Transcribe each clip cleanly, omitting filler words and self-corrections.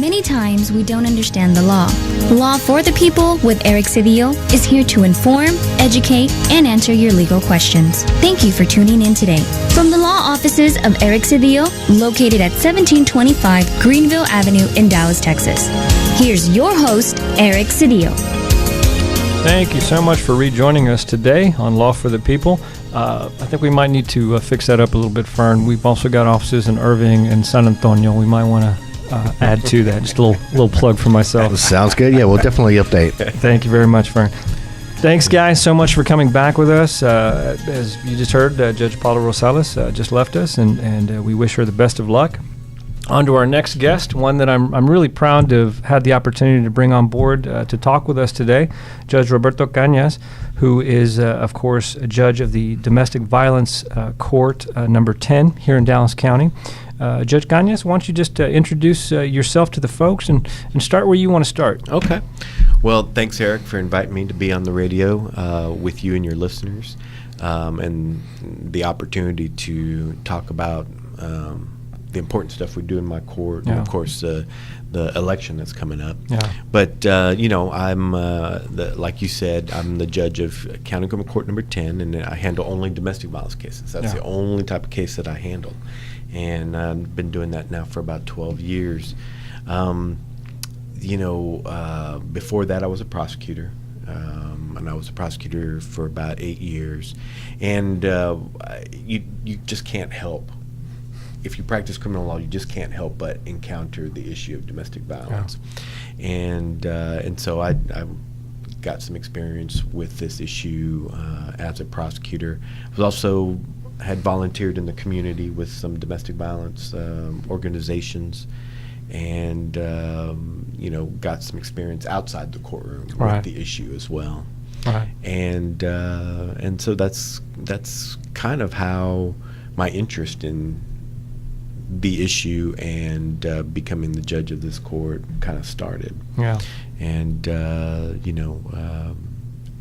Many times we don't understand the law. Law for the People with Eric Cedillo is here to inform, educate, and answer your legal questions. Thank you for tuning in today. From the law offices of Eric Cedillo, located at 1725 Greenville Avenue in Dallas, Texas. Here's your host, Eric Cedillo. Thank you so much for rejoining us today on Law for the People. I think we might need to fix that up a little bit, Fern. We've also got offices in Irving and San Antonio. We might want to add to that. Just a little plug for myself. Sounds good. Yeah, we'll definitely update. Thank you very much, Fern. Thanks, guys, so much for coming back with us. As you just heard, Judge Paula Rosales just left us, and we wish her the best of luck. On to our next guest, one that I'm really proud to have had the opportunity to bring on board to talk with us today, Judge Roberto Canas, who is, of course, a judge of the Domestic Violence Court number 10 here in Dallas County. Judge Canas, why don't you just introduce yourself to the folks and start where you want to start. Okay. Well, thanks, Eric, for inviting me to be on the radio with you and your listeners, and the opportunity to talk about the important stuff we do in my court, and of course the election that's coming up. Yeah. But I'm like you said, I'm the judge of County Criminal Court number 10, and I handle only domestic violence cases. That's the only type of case that I handle, and I've been doing that now for about 12 years. Before that, I was a prosecutor. And I was a prosecutor for about 8 years, and you just can't help. If you practice criminal law, you just can't help but encounter the issue of domestic violence, and so I got some experience with this issue as a prosecutor. I was also had volunteered in the community with some domestic violence organizations, and got some experience outside the courtroom with the issue as well. Right. And so that's kind of how my interest in the issue and becoming the judge of this court kind of started. Yeah. And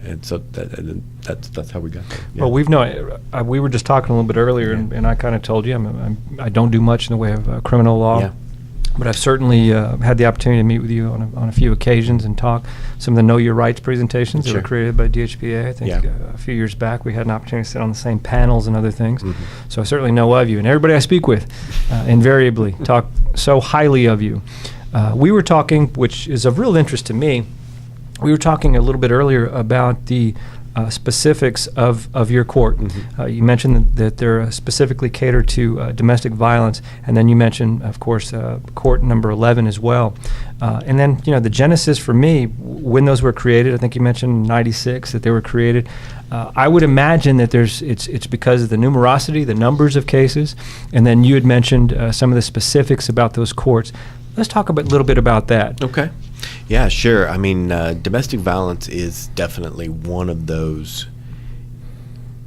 and so that's how we got there. Yeah. Well, we were just talking a little bit earlier, and I kind of told you I don't do much in the way of criminal law. Yeah. But I've certainly had the opportunity to meet with you on a few occasions and talk. Some of the Know Your Rights presentations that were created by DHPA. I think a few years back we had an opportunity to sit on the same panels and other things. Mm-hmm. So I certainly know of you. And everybody I speak with invariably talk so highly of you. We were talking, which is of real interest to me, we were talking a little bit earlier about the specifics of your court. Mm-hmm. You mentioned that they're specifically catered to domestic violence, and then you mentioned, of course, court number 11 as well. And then, the genesis for me, when those were created, I think you mentioned 96 that they were created. I would imagine that it's because of the numerosity, the numbers of cases, and then you had mentioned some of the specifics about those courts. Let's talk a little bit about that. Okay. Yeah, sure. I mean, domestic violence is definitely one of those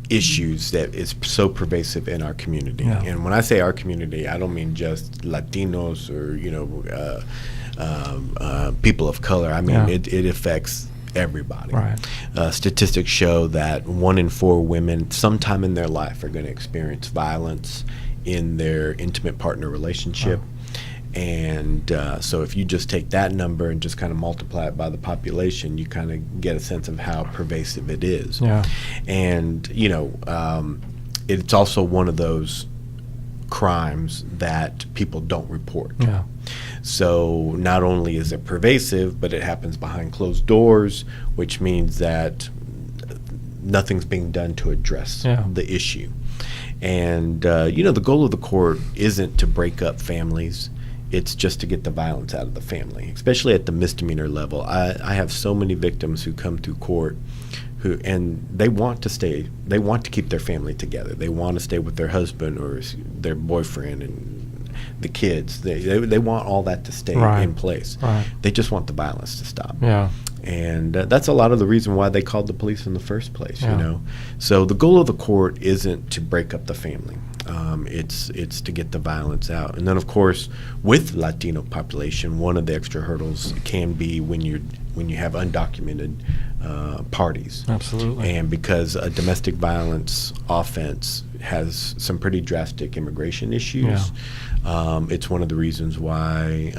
issues that is so pervasive in our community. Yeah. And when I say our community, I don't mean just Latinos or, people of color. I mean, it affects everybody. Right. Statistics show that 1 in 4 women sometime in their life are going to experience violence in their intimate partner relationship. Wow. And so if you just take that number and just kind of multiply it by the population, you kind of get a sense of how pervasive it is. Yeah. And, it's also one of those crimes that people don't report. Yeah. So not only is it pervasive, but it happens behind closed doors, which means that nothing's being done to address the issue. And, the goal of the court isn't to break up families. It's just to get the violence out of the family, especially at the misdemeanor level. I have so many victims who come through court and they want to keep their family together. They want to stay with their husband or their boyfriend and the kids. They want all that to stay in place. Right. They just want the violence to stop. Yeah. And that's a lot of the reason why they called the police in the first place, So the goal of the court isn't to break up the family. It's to get the violence out. And then, of course, with Latino population, one of the extra hurdles can be when you have undocumented parties. Absolutely. And because a domestic violence offense has some pretty drastic immigration issues, it's one of the reasons why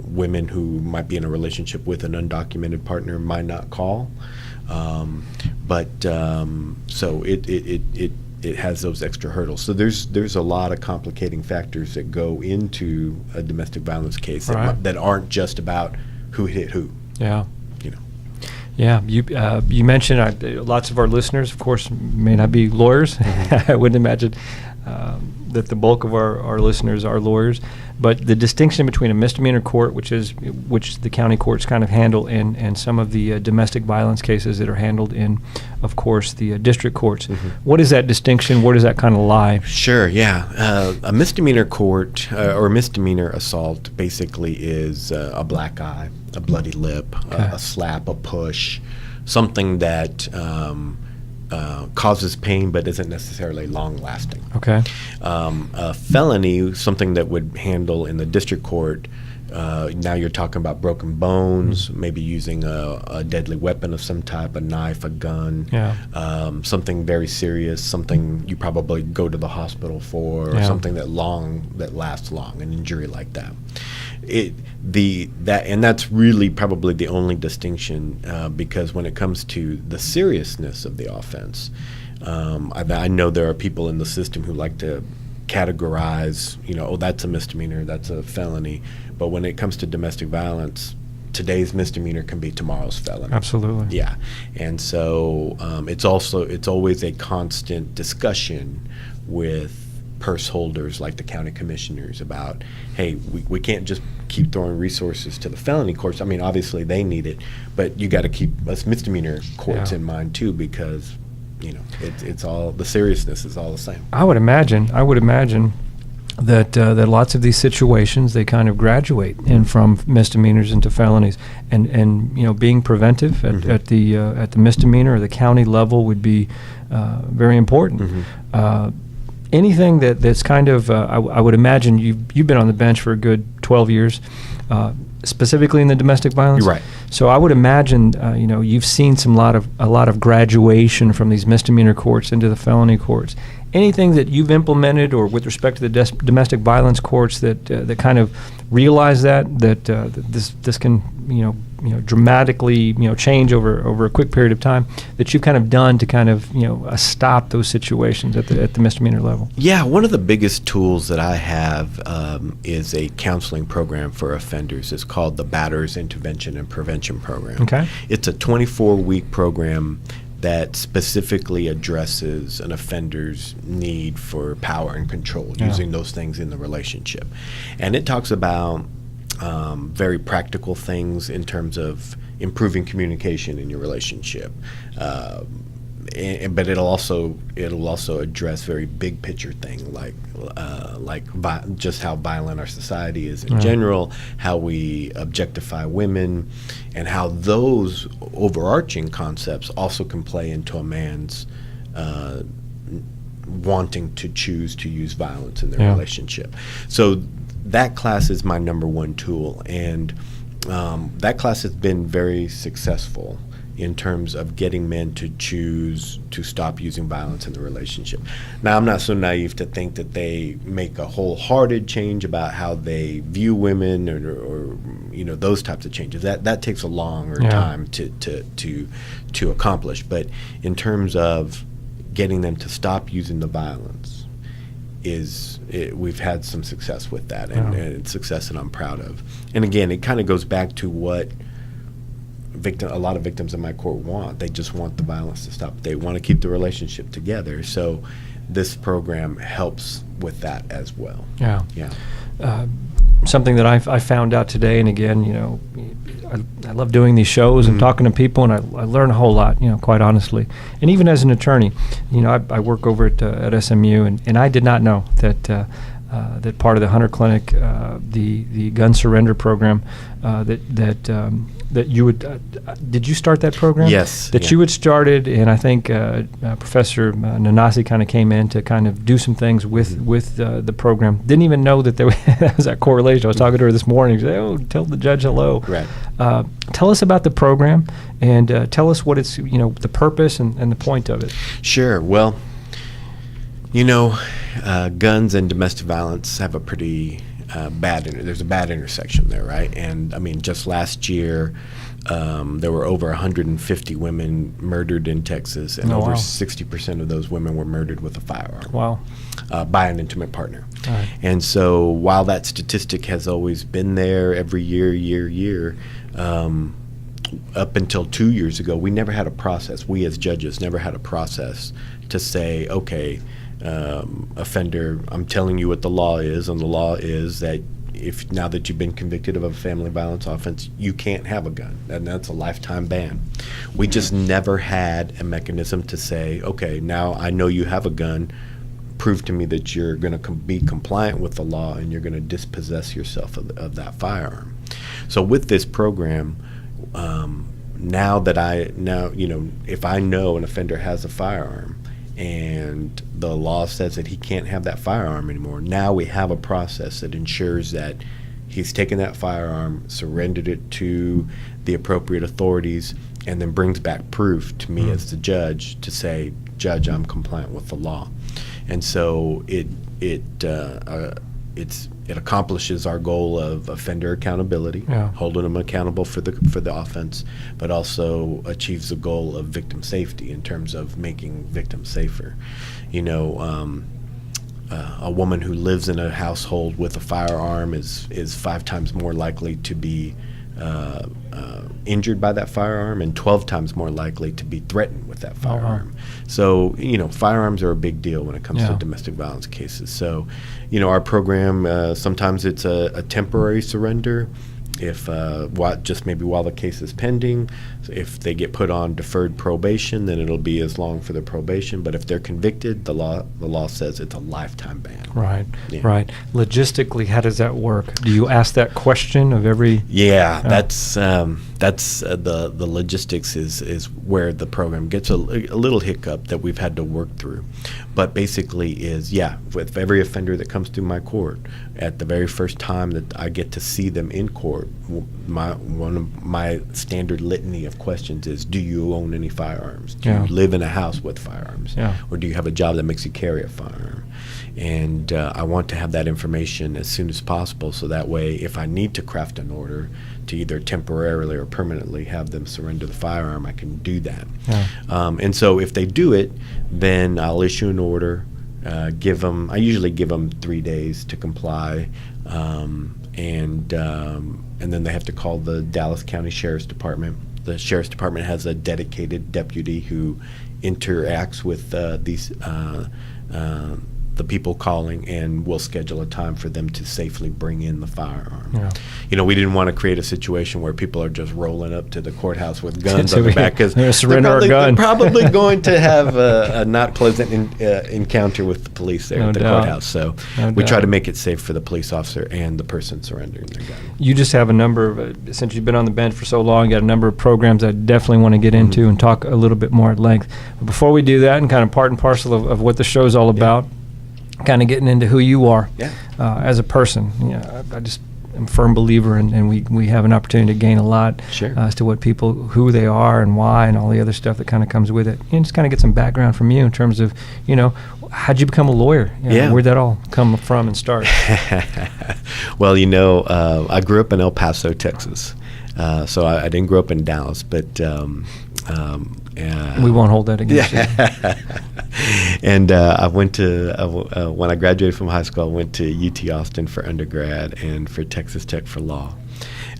women who might be in a relationship with an undocumented partner might not call. So it has those extra hurdles. So there's a lot of complicating factors that go into a domestic violence case that aren't just about who hit who. Yeah. You know. Yeah, you mentioned lots of our listeners, of course, may not be lawyers. I wouldn't imagine that the bulk of our listeners are lawyers. But the distinction between a misdemeanor court, which the county courts kind of handle, and some of the domestic violence cases that are handled in, of course, the district courts. Mm-hmm. What is that distinction? Where does that kind of lie? Sure, yeah. A misdemeanor court or misdemeanor assault basically is a black eye, a bloody lip, a slap, a push, something that causes pain but isn't necessarily long-lasting. Okay. A felony, something that would handle in the district court, now you're talking about broken bones, maybe using a deadly weapon of some type, a knife, a gun, something very serious, something you probably go to the hospital for, or something that lasts long, an injury like that. And that's really probably the only distinction, because when it comes to the seriousness of the offense, I know there are people in the system who like to categorize, that's a misdemeanor, that's a felony. But when it comes to domestic violence, today's misdemeanor can be tomorrow's felony. Absolutely. Yeah. And so it's always a constant discussion with purse holders like the county commissioners about, hey, we can't just keep throwing resources to the felony courts. I mean, obviously they need it, but you got to keep us misdemeanor courts in mind too, because it's all, the seriousness is all the same. I would imagine that lots of these situations, they kind of graduate in from misdemeanors into felonies, and being preventive at the misdemeanor or the county level would be very important. Mm-hmm. Anything that's kind of I would imagine you've been on the bench for a good 12 years, specifically in the domestic violence. You're right. So I would imagine you've seen a lot of graduation from these misdemeanor courts into the felony courts. Anything that you've implemented, or with respect to the domestic violence courts, that kind of realize that this can dramatically change over a quick period of time, that you've kind of done to kind of stop those situations at the misdemeanor level? Yeah, one of the biggest tools that I have is a counseling program for offenders. It's called the Batters Intervention and Prevention Program. Okay. It's a 24-week program that specifically addresses an offender's need for power and control, using those things in the relationship. And it talks about very practical things in terms of improving communication in your relationship. But it'll also address very big picture thing like just how violent our society is in general, how we objectify women, and how those overarching concepts also can play into a man's wanting to choose to use violence in their relationship. So that class is my number one tool, and that class has been very successful in terms of getting men to choose to stop using violence in the relationship. Now, I'm not so naive to think that they make a wholehearted change about how they view women, or those types of changes. That takes a longer time to accomplish. But in terms of getting them to stop using the violence, we've had some success with that, and it's success that I'm proud of. And again, it kind of goes back to what a lot of victims in my court want. They just want the violence to stop. They want to keep the relationship together. So this program helps with that as well. Yeah. Something that I found out today, and again, I love doing these shows and talking to people, and I learn a whole lot, quite honestly. And even as an attorney, I work over at SMU, and I did not know that that part of the Hunter Clinic, the gun surrender program, that you would did you start that program? Yes. That you had started, and I think Professor Nanasi kind of came in to kind of do some things with the program. Didn't even know that there was that correlation. I was talking to her this morning. She said, "Oh, tell the judge hello." Right. Tell us about the program, and tell us what it's the purpose and the point of it. Sure. Well, guns and domestic violence have a pretty there's a bad intersection there, right? And I mean, just last year, there were over 150 women murdered in Texas, and over 60% of those women were murdered with a firearm. Wow. By an intimate partner. Right. And so while that statistic has always been there every year, up until 2 years ago, we never had a process. We as judges never had a process to say, okay, offender, I'm telling you what the law is, and the law is that if now that you've been convicted of a family violence offense, you can't have a gun, and that's a lifetime ban. We just never had a mechanism to say, okay, now I know you have a gun, prove to me that you're going to be compliant with the law and you're going to dispossess yourself of that firearm. So with this program, if I know an offender has a firearm and the law says that he can't have that firearm anymore, now we have a process that ensures that he's taken that firearm, surrendered it to the appropriate authorities, and then brings back proof to me as the judge to say, Judge, I'm compliant with the law. And so it accomplishes our goal of offender accountability, holding them accountable for the offense, but also achieves the goal of victim safety in terms of making victims safer. A woman who lives in a household with a firearm is 5 times more likely to be injured by that firearm and 12 times more likely to be threatened with that firearm. So, firearms are a big deal when it comes to domestic violence cases. So, our program, sometimes it's a temporary surrender. If just maybe while the case is pending, so if they get put on deferred probation, then it'll be as long for the probation. But if they're convicted, the law says it's a lifetime ban. Right, right. Logistically, how does that work? Do you ask that question of every? Yeah, that's the logistics is where the program gets a little hiccup that we've had to work through. But basically with every offender that comes through my court, at the very first time that I get to see them in court, one of my standard litany of questions is, do you own any firearms? Do you live in a house with firearms? Or do you have a job that makes you carry a firearm? And I want to have that information as soon as possible, so that way if I need to craft an order to either temporarily or permanently have them surrender the firearm, I can do that. And so if they do it, then I'll issue an order, I usually give them 3 days to comply, and then they have to call the Dallas County Sheriff's Department. The Sheriff's Department has a dedicated deputy who interacts with the people calling, and we'll schedule a time for them to safely bring in the firearm. We didn't want to create a situation where people are just rolling up to the courthouse with guns on the back, because they're probably going to have a not pleasant encounter with the police there at the courthouse. So we try to make it safe for the police officer and the person surrendering their gun. You just have a number of, since you've been on the bench for so long, you got a number of programs I definitely want to get into and talk a little bit more at length. But before we do that, and kind of part and parcel of what the show's all about, kind of getting into who you are as a person. I just am a firm believer, and we have an opportunity to gain a lot as to what people, who they are and why, and all the other stuff that kind of comes with it. And just kind of get some background from you in terms of, how'd you become a lawyer? Where'd that all come from and start? Well, I grew up in El Paso, Texas. So I didn't grow up in Dallas, but we won't hold that against you. And I went to when I graduated from high school, I went to UT Austin for undergrad and for Texas Tech for law.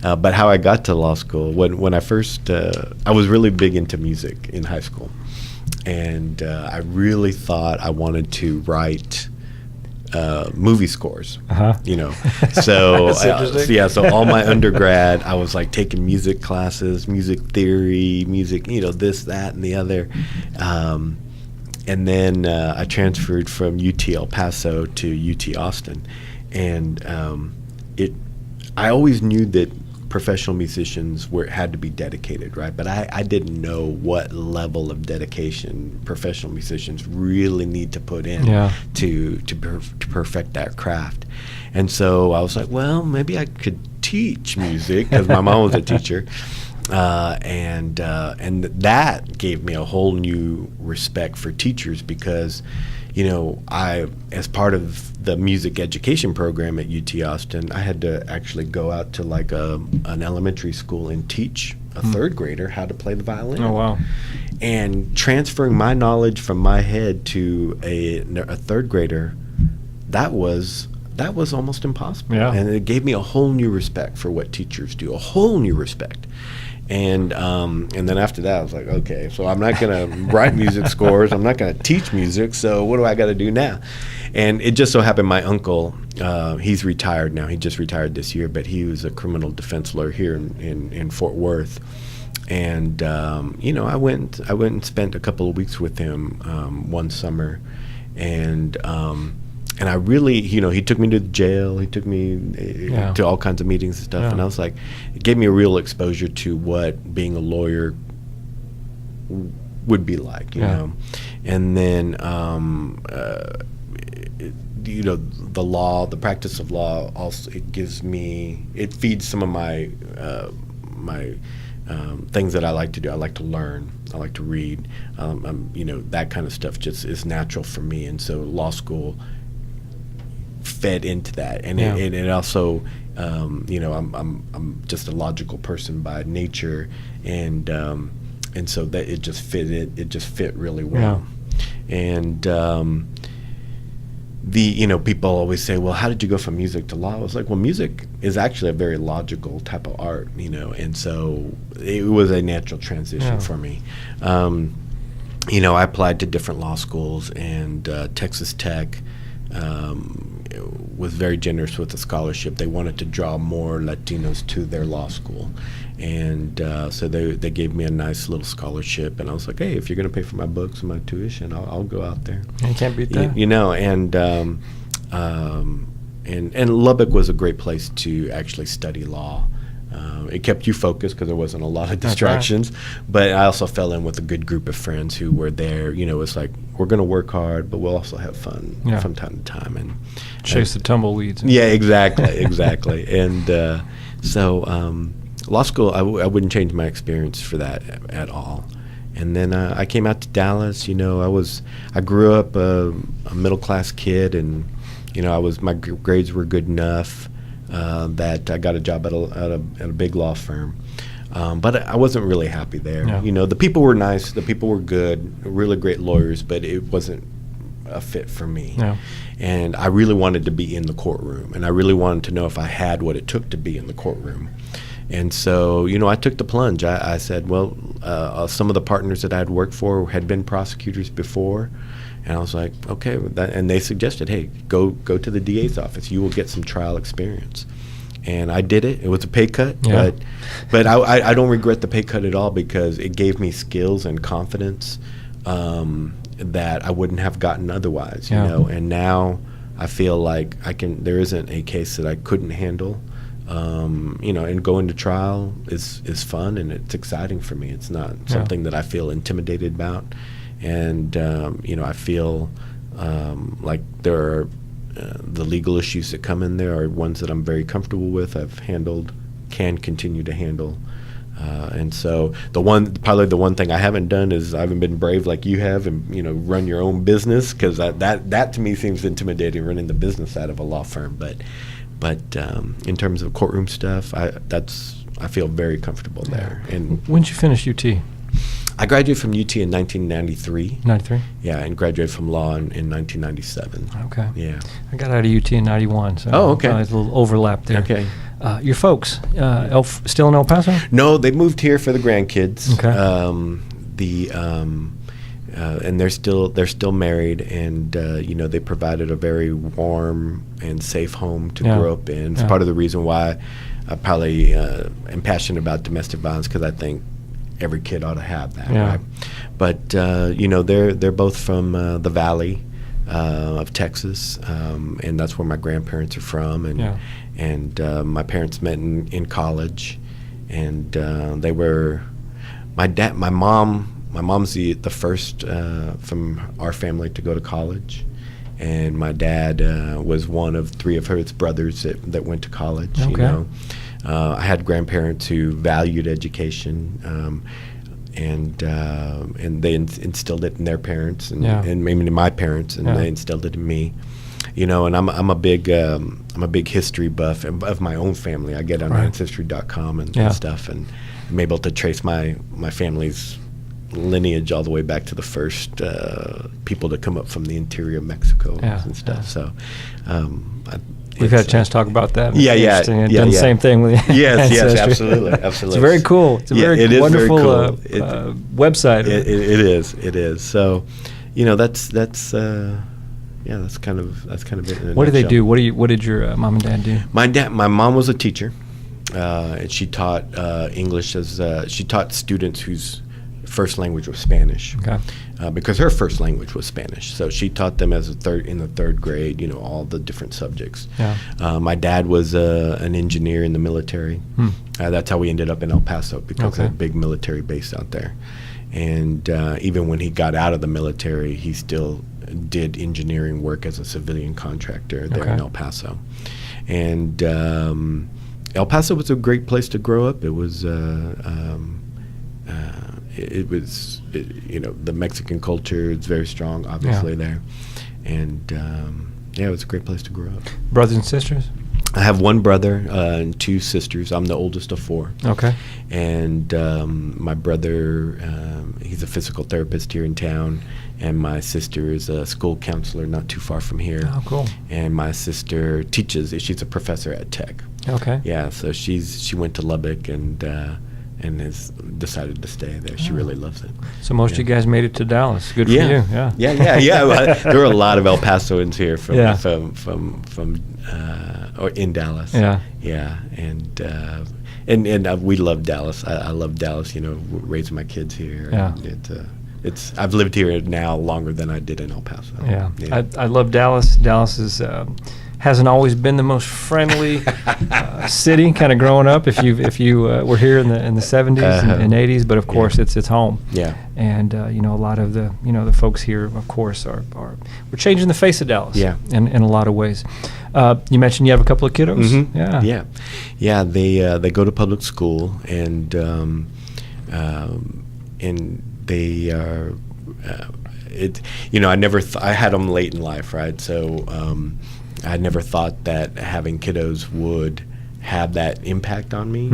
But how I got to law school, when I first, I was really big into music in high school, and I really thought I wanted to write movie scores. So so all my undergrad, I was like taking music classes, music theory, music, this, that, and the other. And then I transferred from UT El Paso to UT Austin, and I always knew that professional musicians had to be dedicated, right? But I didn't know what level of dedication professional musicians really need to put in to perfect that craft. And so I was like, well, maybe I could teach music, because my mom was a teacher. And that gave me a whole new respect for teachers, because, I, as part of the music education program at UT Austin, I had to actually go out to like an elementary school and teach a third grader how to play the violin. Oh, wow. And transferring my knowledge from my head to a third grader, that was almost impossible. Yeah. And it gave me a whole new respect for what teachers do, a whole new respect. And then after that, I was like, okay, so I'm not going to write music scores. I'm not going to teach music. So what do I got to do now? And it just so happened my uncle, he's retired now. He just retired this year, but he was a criminal defense lawyer here in Fort Worth. And, I went and spent a couple of weeks with him one summer. And I really, he took me to the jail. He took me to all kinds of meetings and stuff. Yeah. And I was like, it gave me a real exposure to what being a lawyer would be like, you know. And then, the law, the practice of law, also it feeds some of my things that I like to do. I like to learn. I like to read. That kind of stuff just is natural for me. And so law school fed into that, and it also, I'm just a logical person by nature, and so that it just fit really well. And people always say, well, how did you go from music to law? I was like, well, music is actually a very logical type of art, and so it was a natural transition for me. I applied to different law schools, and Texas Tech was very generous with the scholarship. They wanted to draw more Latinos to their law school, and so they gave me a nice little scholarship. And I was like, hey, if you're going to pay for my books and my tuition, I'll go out there. You can't beat that. And Lubbock was a great place to actually study law. It kept you focused because there wasn't a lot of distractions. Right. But I also fell in with a good group of friends who were there. It's like, we're going to work hard, but we'll also have fun from time to time. And chase the tumbleweeds. Yeah, exactly. And so law school, I wouldn't change my experience for that at all. And then I came out to Dallas. I grew up a middle-class kid, and my grades were good enough that I got a job at a big law firm. But I wasn't really happy there. No. The people were nice, the people were good, really great lawyers, but it wasn't a fit for me. No. And I really wanted to be in the courtroom, and I really wanted to know if I had what it took to be in the courtroom. And so, I took the plunge. I said, well, some of the partners that I had worked for had been prosecutors before. And I was like, okay. And they suggested, hey, go to the DA's office. You will get some trial experience. And I did it. It was a pay cut, but I don't regret the pay cut at all, because it gave me skills and confidence that I wouldn't have gotten otherwise, you know. And now I feel like there isn't a case that I couldn't handle. And going to trial is fun, and it's exciting for me. It's not something that I feel intimidated about. And, I feel like there are the legal issues that come in there are ones that I'm very comfortable with, can continue to handle. And so probably the one thing I haven't done is I haven't been brave like you have and, run your own business, because that to me seems intimidating, running the business out of a law firm. But in terms of courtroom stuff, I feel very comfortable there. And when did you finish UT? I graduated from UT in 1993. 93? Yeah, and graduated from law in 1997. Okay. Yeah. I got out of UT in 91, so okay. There's a little overlap there. Okay. Your folks, still in El Paso? No, they moved here for the grandkids. Okay. And they're still married, and they provided a very warm and safe home to grow up in. It's part of the reason why I probably am passionate about domestic violence, because I think every kid ought to have that, Yeah. right? But they're both from the Valley of Texas, and that's where my grandparents are from, and my parents met in college, and they were my mom's the first from our family to go to college. And my dad was one of 3 of his brothers that went to college. Okay. I had grandparents who valued education, and they instilled it in their parents, and maybe in my parents, and they instilled it in me. And I'm a big history buff of my own family. I get on Ancestry.com and stuff, and I'm able to trace my family's lineage all the way back to the first people to come up from the interior of Mexico and stuff. So we've had a chance to talk about that. Done the same thing with yes, Ancestry. absolutely. It's very cool. It's a very wonderful website. It is. So, that's kind of it. In a What did they nutshell. do? What did your mom and dad do? My mom was a teacher, and she taught English she taught students whose first language was Spanish, because her first language was Spanish. So she taught them in the third grade, all the different subjects. My dad was an engineer in the military. That's how we ended up in El Paso, because of a big military base out there. And even when he got out of the military, he still did engineering work as a civilian contractor there in El Paso. And El Paso was a great place to grow up. It was the Mexican culture is very strong, obviously, there. And it was a great place to grow up. Brothers and sisters? I have one brother and 2 sisters. I'm the oldest of 4. Okay. And my brother, he's a physical therapist here in town, and my sister is a school counselor not too far from here. Oh, cool. And my sister teaches. She's a professor at Tech. Okay. Yeah, so she went to Lubbock and has decided to stay there. She really loves it. So most of you guys made it to Dallas. Good for you. Yeah. Well, there were a lot of El Pasoans here from or in Dallas. Yeah, and we love Dallas. I love Dallas. Raising my kids here. Yeah. It's I've lived here now longer than I did in El Paso. Yeah. I love Dallas. Dallas is hasn't always been the most friendly city. Kind of growing up, if you were here in the 70s and 80s, but of course it's home. Yeah. And a lot of the the folks here, of course, we're changing the face of Dallas. Yeah. In a lot of ways. You mentioned you have a couple of kiddos. Mm-hmm. Yeah. They go to public school, and they are. I had them late in life, right? So I never thought that having kiddos would have that impact on me,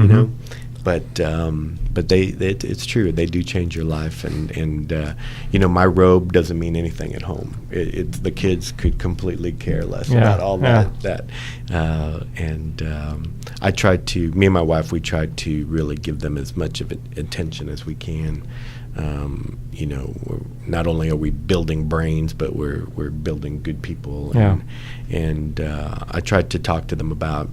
But it's true. They do change your life, and my robe doesn't mean anything at home. The kids could completely care less about all that. I tried to. Me and my wife, we tried to really give them as much of attention as we can. Not only are we building brains, but we're building good people. And I tried to talk to them about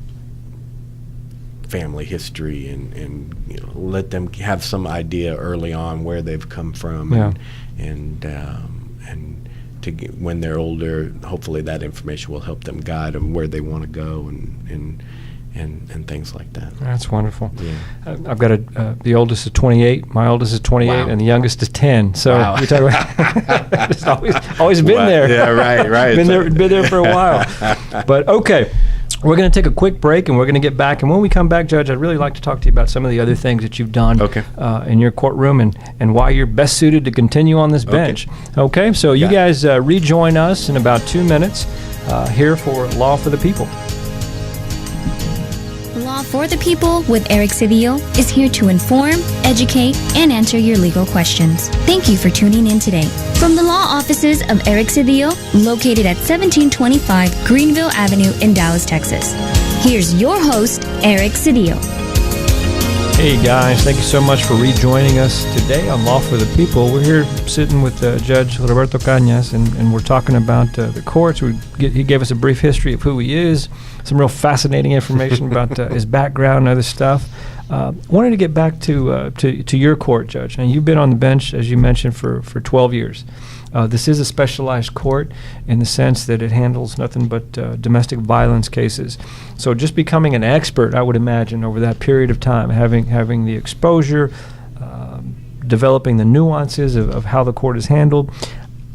family history and let them have some idea early on where they've come from, and to get, when they're older, hopefully that information will help them guide them where they want to go and things like that. That's wonderful. Yeah. I've got the oldest is 28, my oldest is 28, and the youngest is 10. So we talk about it's always been there. Yeah, right. been there for a while. But okay, we're going to take a quick break, and we're going to get back. And when we come back, Judge, I'd really like to talk to you about some of the other things that you've done in your courtroom and why you're best suited to continue on this bench. Okay, so you guys rejoin us in about 2 minutes here for Law for the People. Law for the People with Eric Cedillo is here to inform, educate, and answer your legal questions. Thank you for tuning in today. From the law offices of Eric Cedillo, located at 1725 Greenville Avenue in Dallas, Texas. Here's your host, Eric Cedillo. Hey guys, thank you so much for rejoining us today on Law for the People. We're here sitting with Judge Roberto Canas, and we're talking about the courts. He gave us a brief history of who he is, some real fascinating information about his background and other stuff. Wanted to get back to your court, Judge. And you've been on the bench, as you mentioned, for 12 years. This is a specialized court in the sense that it handles nothing but domestic violence cases. So just becoming an expert, I would imagine, over that period of time, having the exposure, developing the nuances of how the court is handled.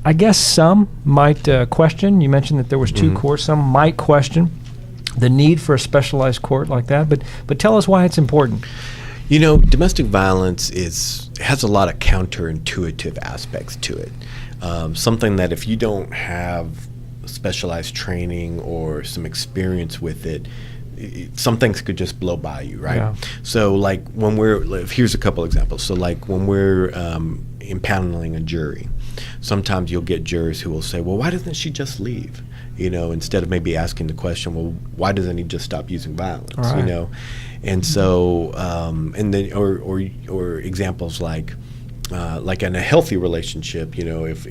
I guess some might question, you mentioned that there was two courts, some might question the need for a specialized court like that, but tell us why it's important. You know, domestic violence has a lot of counterintuitive aspects to it. Something that if you don't have specialized training or some experience with it, some things could just blow by you, right? Yeah. So like here's a couple examples. So like when we're impaneling a jury, sometimes you'll get jurors who will say, well, why doesn't she just leave? You know, instead of maybe asking the question, well, why doesn't he just stop using violence? Right. You know, and so and then or examples like in a healthy relationship, you know, if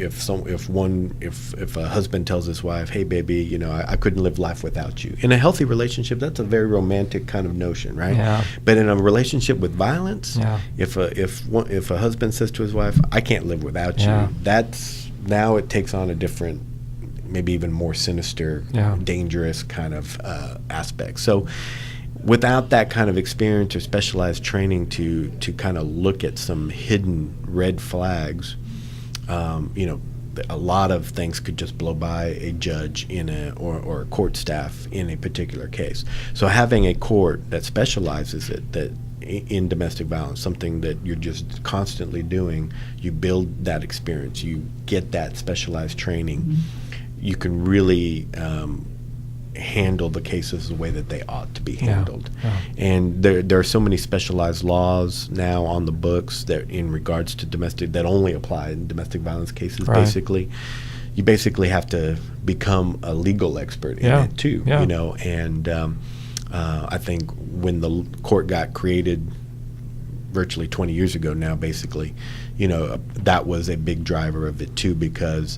a husband tells his wife, hey baby, you know, I couldn't live life without you. In a healthy relationship, that's a very romantic kind of notion, right? Yeah. But in a relationship with violence, yeah. if a husband says to his wife, I can't live without yeah. you, now it takes on a different, maybe even more sinister, yeah. dangerous kind of aspect. So without that kind of experience or specialized training to kind of look at some hidden red flags, you know, a lot of things could just blow by a judge or a court staff in a particular case. So having a court that specializes in domestic violence, something that you're just constantly doing, you build that experience, you get that specialized training, you can really handle the cases the way that they ought to be handled. Yeah. And there are so many specialized laws now on the books that in regards to that only apply in domestic violence cases. Right. Basically, you basically have to become a legal expert in it too. Yeah. You know, and I think when the court got created virtually 20 years ago now, basically, you know, that was a big driver of it too, because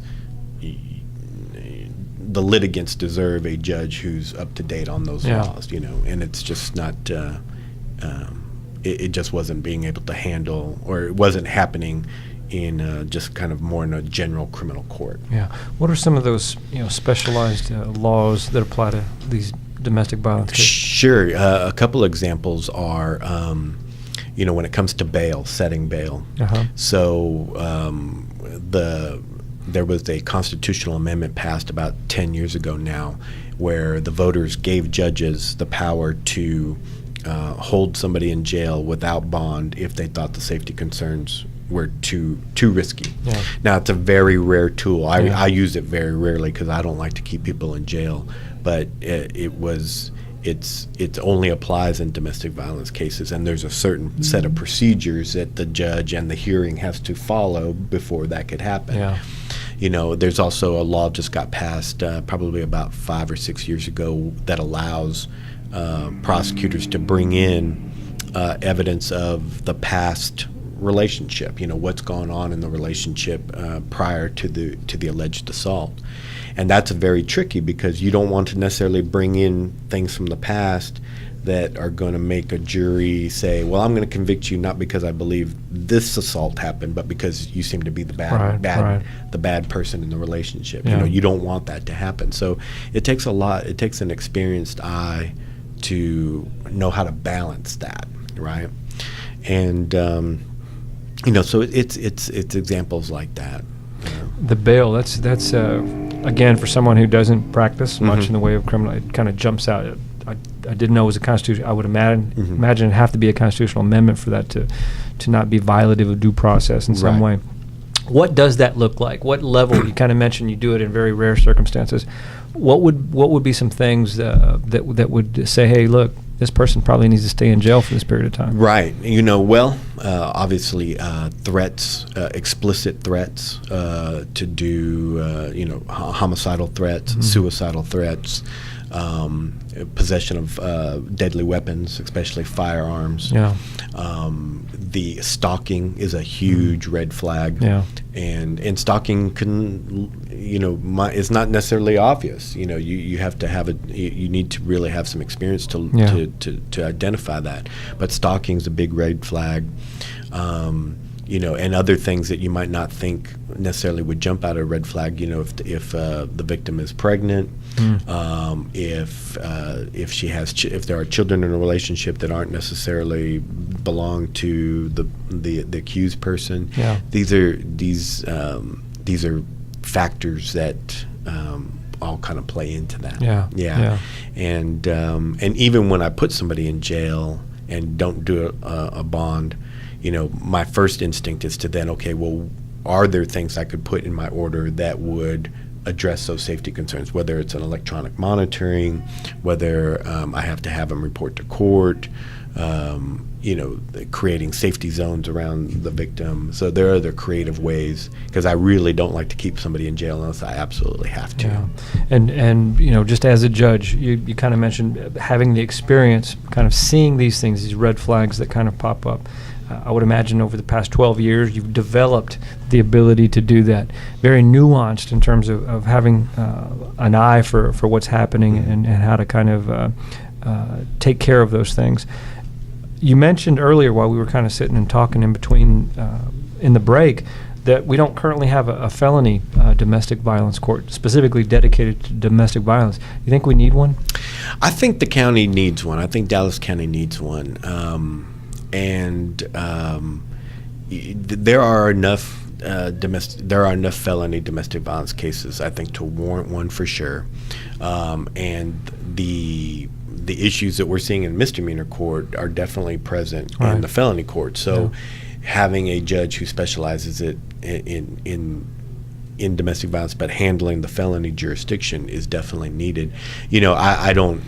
the litigants deserve a judge who's up to date on those laws, you know, and it's just not, it just wasn't being able to handle, or it wasn't happening in just kind of more in a general criminal court. Yeah. What are some of those, you know, specialized laws that apply to these domestic violence cases? Sure. A couple examples are, you know, when it comes to bail, setting bail. Uh-huh. So there was a constitutional amendment passed about 10 years ago now where the voters gave judges the power to hold somebody in jail without bond if they thought the safety concerns were too risky. Yeah. Now, it's a very rare tool. I use it very rarely because I don't like to keep people in jail, but it only applies in domestic violence cases, and there's a certain set of procedures that the judge and the hearing has to follow before that could happen. Yeah. You know, there's also a law just got passed probably about 5 or 6 years ago that allows prosecutors to bring in evidence of the past relationship, you know, what's gone on in the relationship prior to the alleged assault. And that's very tricky because you don't want to necessarily bring in things from the past that are going to make a jury say, well, I'm going to convict you not because I believe this assault happened, but because you seem to be the bad person in the relationship. Yeah. You know, you don't want that to happen. So it takes a lot. It takes an experienced eye to know how to balance that, right? And you know, so it's examples like that. You know? The bail, that's again, for someone who doesn't practice much in the way of criminal, it kind of jumps out. I didn't know it was a constitution. I would imagine it'd have to be a constitutional amendment for that to not be violative of due process in some way. What does that look like? What level? You kind of mentioned you do it in very rare circumstances. What would be some things that would say, hey, look, this person probably needs to stay in jail for this period of time? Right. You know, well, obviously threats, explicit threats to do, you know, homicidal threats, suicidal threats, possession of deadly weapons, especially firearms. Yeah. The stalking is a huge red flag. Yeah. And stalking can, it's not necessarily obvious. You have to have you need to really have some experience to identify that. But stalking is a big red flag. And other things that you might not think necessarily would jump out a red flag. If the victim is pregnant, if there are children in a relationship that aren't necessarily belong to the accused person. Yeah. These are factors that all kind of play into that. Yeah. And even when I put somebody in jail and don't do a bond, my first instinct is to then, okay, well, are there things I could put in my order that would address those safety concerns, whether it's an electronic monitoring, whether I have to have them report to court, creating safety zones around the victim. So there are other creative ways, because I really don't like to keep somebody in jail unless I absolutely have to. Yeah. And just as a judge, you kind of mentioned having the experience, kind of seeing these things, these red flags that kind of pop up. I would imagine over the past 12 years, you've developed the ability to do that. Very nuanced in terms of having an eye for what's happening and how to kind of take care of those things. You mentioned earlier, while we were kind of sitting and talking in between in the break, that we don't currently have a felony domestic violence court specifically dedicated to domestic violence. You think we need one? I think the county needs one. I think Dallas County needs one. There are enough felony domestic violence cases, I think, to warrant one for sure. And the issues that we're seeing in misdemeanor court are definitely present in the felony court. So having a judge who specializes in domestic violence but handling the felony jurisdiction is definitely needed. I don't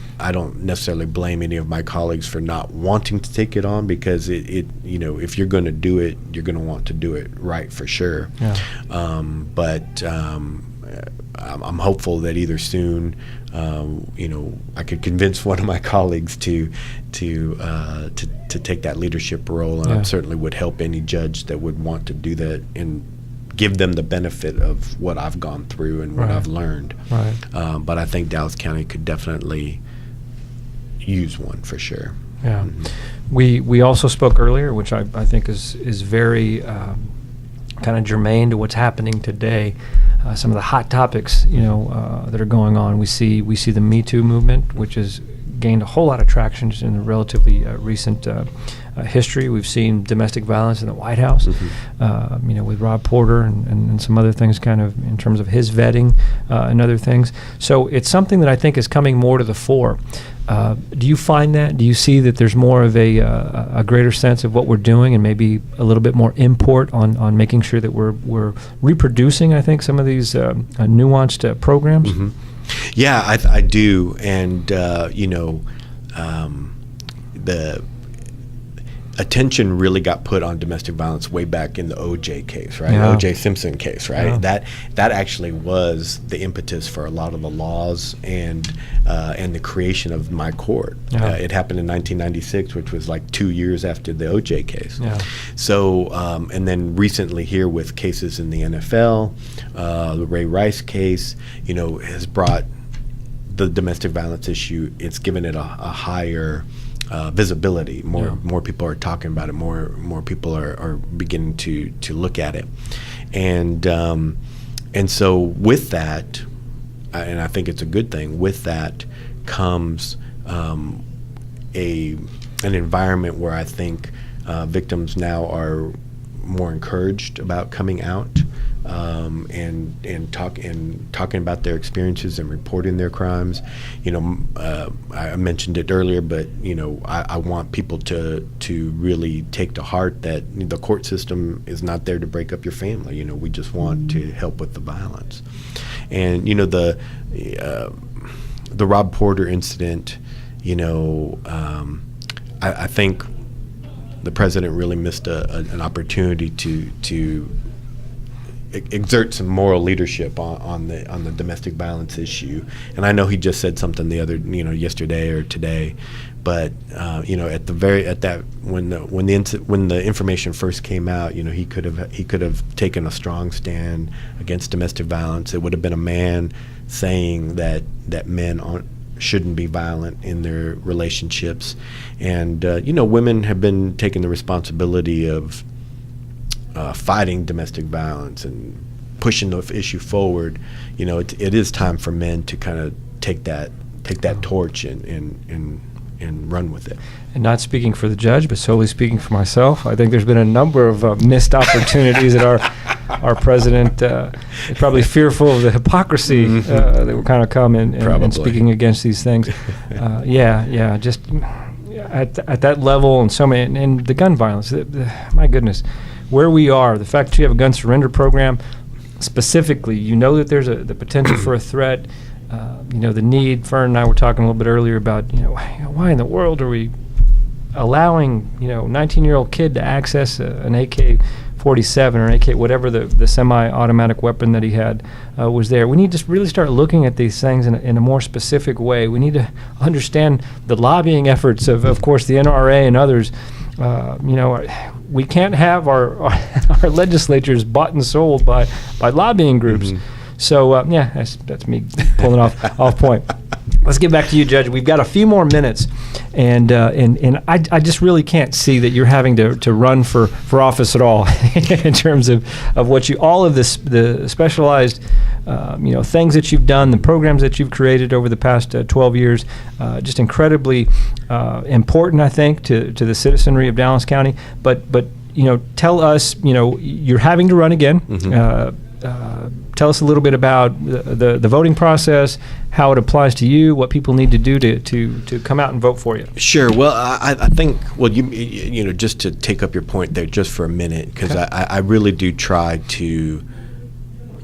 necessarily blame any of my colleagues for not wanting to take it on, because it if you're going to do it, you're going to want to do it right for sure. But I'm hopeful that either soon I could convince one of my colleagues to take that leadership role, and I certainly would help any judge that would want to do that and give them the benefit of what I've gone through and what I've learned. But I think Dallas County could definitely use one for sure. Yeah. We also spoke earlier, which I think is very kind of germane to what's happening today. Some of the hot topics, that are going on. We see the Me Too movement, which has gained a whole lot of traction just in the relatively recent history. We've seen domestic violence in the White House, with Rob Porter and some other things, kind of in terms of his vetting and other things. So it's something that I think is coming more to the fore. Do you find that? Do you see that there's more of a greater sense of what we're doing, and maybe a little bit more import on making sure that we're reproducing, I think, some of these nuanced programs? Yeah, I do. And, the attention really got put on domestic violence way back in the O.J. case, right? O.J. Simpson case, right? That actually was the impetus for a lot of the laws and the creation of my court. It happened in 1996, which was like 2 years after the O.J. case. So, and then recently here with cases in the NFL, the Ray Rice case, has brought the domestic violence issue. It's given it a higher visibility. More people are talking about it. More people are beginning to look at it, and so with that, and I think it's a good thing. With that comes an environment where I think victims now are more encouraged about coming out and talking about their experiences and reporting their crimes. I mentioned it earlier, but I want people to really take to heart that the court system is not there to break up your family. We just want to help with the violence. And the Rob Porter incident, I think the president really missed an opportunity to exert some moral leadership on the domestic violence issue. And I know he just said something yesterday or today, but when the information first came out, he could have taken a strong stand against domestic violence. It would have been a man saying that men shouldn't be violent in their relationships, and women have been taking the responsibility of fighting domestic violence and pushing the issue forward. It is time for men to kind of take that torch and run with it. And not speaking for the judge, but solely speaking for myself, I think there's been a number of missed opportunities that our president is probably fearful of the hypocrisy that will kind of come in speaking against these things. Just at that level, and so many, and the gun violence. My goodness, where we are, the fact that you have a gun surrender program, specifically, that there's the potential for a threat. The need. Fern and I were talking a little bit earlier about why in the world are we allowing 19-year-old kid to access an AK-47 or an AK, whatever the semi-automatic weapon that he had was there. We need to really start looking at these things in a more specific way. We need to understand the lobbying efforts of course, the NRA and others. We can't have our legislatures bought and sold by lobbying groups. Mm-hmm. So that's me pulling off point. Let's get back to you, Judge. We've got a few more minutes, and I just really can't see that you're having to run for office at all in terms of what all of this, the specialized things that you've done, the programs that you've created over the past 12 years, just incredibly important, I think, to the citizenry of Dallas County. But tell us, you're having to run again. Mm-hmm. Tell us a little bit about the voting process, how it applies to you, what people need to do to come out and vote for you. Sure. Well, I think, just to take up your point there just for a minute, because okay. I really do try to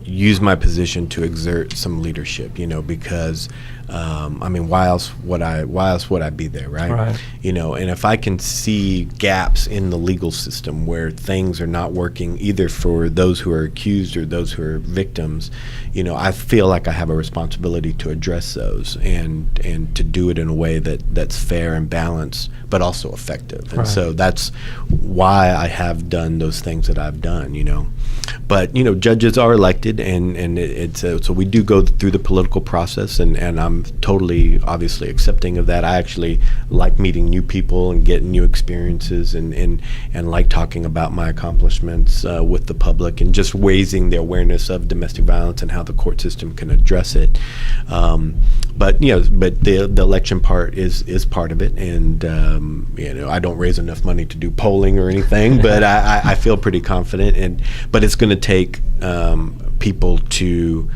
use my position to exert some leadership, because why else would I be there, right? And if I can see gaps in the legal system where things are not working either for those who are accused or those who are victims, I feel like I have a responsibility to address those and to do it in a way that's fair and balanced, but also effective. And so that's why I have done those things that I've done, But judges are elected, and it's so we do go through the political process, and I'm totally obviously accepting of that. I actually like meeting new people and getting new experiences, and like talking about my accomplishments with the public, and just raising the awareness of domestic violence and how the court system can address it. But the election part is part of it, and I don't raise enough money to do polling or anything, but I feel pretty confident. But it's going to take people to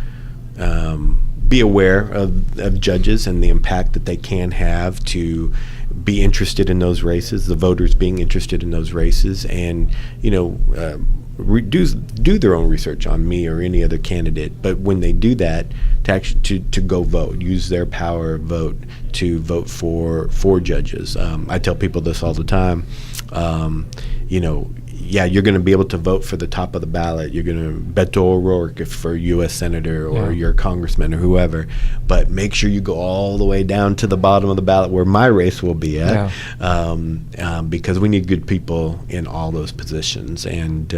be aware of judges and the impact that they can have, to be interested in those races, the voters being interested in those races, and do their own research on me or any other candidate. But when they do that, to go vote, use their power of vote to vote for judges. I tell people this all the time. You're going to be able to vote for the top of the ballot. You're going to Beto O'Rourke for U.S. Senator or your congressman or whoever, but make sure you go all the way down to the bottom of the ballot where my race will be at, because we need good people in all those positions. And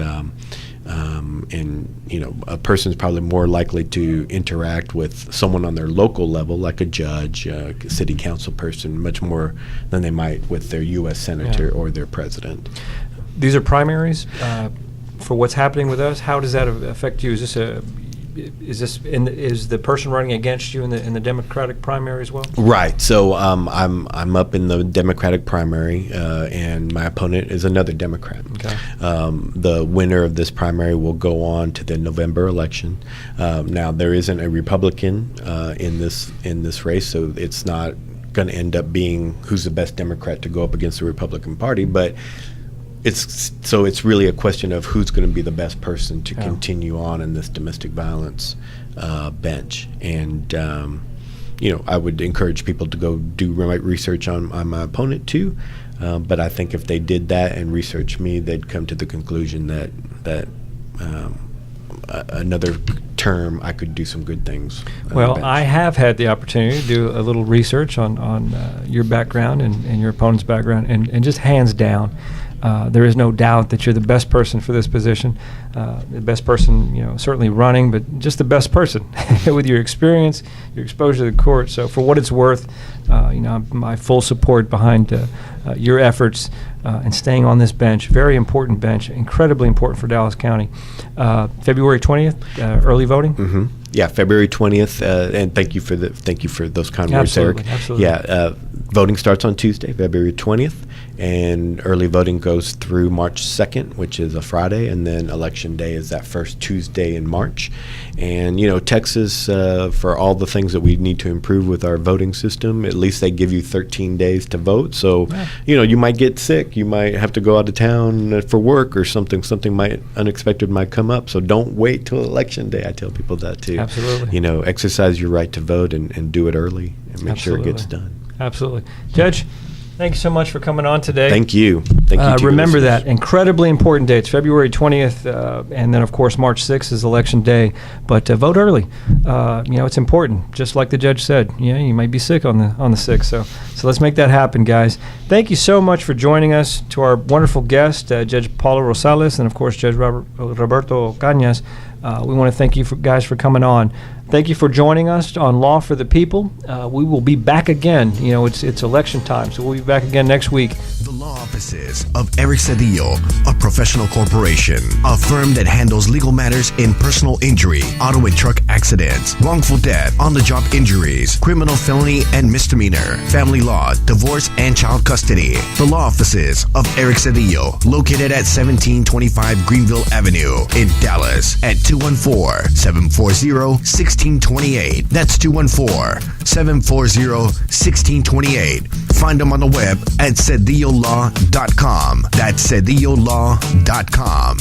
a person's probably more likely to interact with someone on their local level, like a judge, a city council person, much more than they might with their U.S. senator or their president. These are primaries for what's happening with us. How does that affect you? Is the person running against you in the Democratic primary as well? Right. So I'm up in the Democratic primary, and my opponent is another Democrat. Okay. The winner of this primary will go on to the November election. Now there isn't a Republican in this race, so it's not going to end up being who's the best Democrat to go up against the Republican Party, but it's really a question of who's going to be the best person to continue on in this domestic violence bench. And I would encourage people to go do research on my opponent too. But I think if they did that and researched me, they'd come to the conclusion that another term, I could do some good things. Well, I have had the opportunity to do a little research on your background and your opponent's background, and just hands down, there is no doubt that you're the best person for this position, the best person, certainly running, but just the best person with your experience, your exposure to the court. So for what it's worth, my full support behind your efforts and staying on this bench. Very important bench, incredibly important for Dallas County. February 20th, early voting. Mm-hmm. Yeah, February 20th, and thank you for those kind words, Eric. Absolutely. Yeah, voting starts on Tuesday, February 20th, and early voting goes through March 2nd, which is a Friday, and then Election Day is that first Tuesday in March. And, Texas, for all the things that we need to improve with our voting system, at least they give you 13 days to vote. So, you might get sick. You might have to go out of town for work or something. Something unexpected might come up. So don't wait till Election Day. I tell people that, too. Absolutely. Exercise your right to vote and do it early and make sure it gets done. Absolutely. Judge, thank you so much for coming on today. Thank you. Thank you to remember listeners. that. Incredibly important dates, February 20th, and then, of course, March 6th is Election Day. But vote early. It's important. Just like the judge said, you might be sick on the 6th. So let's make that happen, guys. Thank you so much for joining us. To our wonderful guest, Judge Paula Rosales, and, of course, Judge Roberto Canas. We want to thank you guys for coming on. Thank you for joining us on Law for the People. We will be back again. It's election time, so we'll be back again next week. The law offices of Eric Cedillo, a professional corporation, a firm that handles legal matters in personal injury, auto and truck accidents, wrongful death, on-the-job injuries, criminal felony and misdemeanor, family law, divorce, and child custody. The law offices of Eric Cedillo, located at 1725 Greenville Avenue in Dallas, at 214-740-1628. That's 214-740-1628. Find them on the web at cedillolaw.com. That's cedillolaw.com.